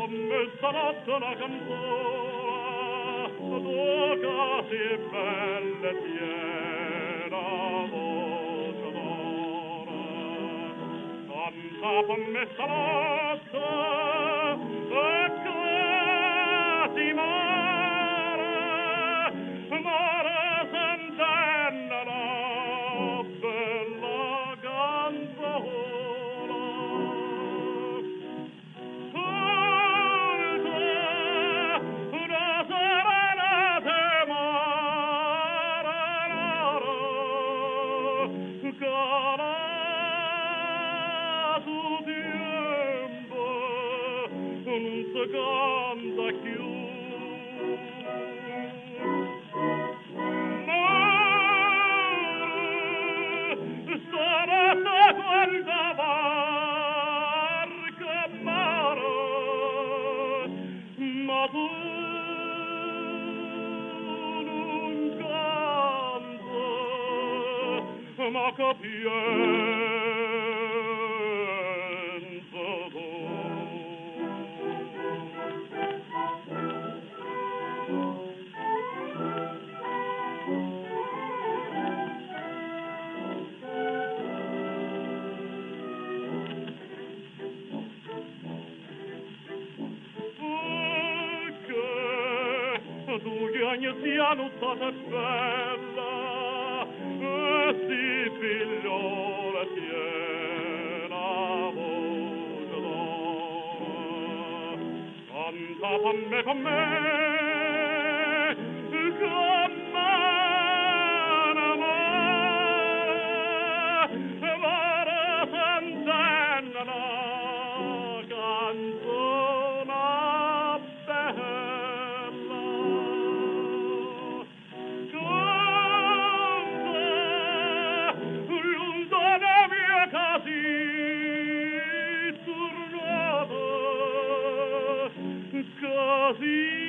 messa notte la canzone, tu così bella e piena voce d'oro. Canta per messa notte e quasi mare sentendo la bella canzone. Una serenata marinara, cara su tempo, non si canta più. Stanotte quanta barca mare, ma tu non canti, ma capienza tu. Tu che ogni piano stata bella e si figliola piena voce d'oro. Canta con me, con me, mare sentendo la canzone bella. Lontana mia casi tornata, così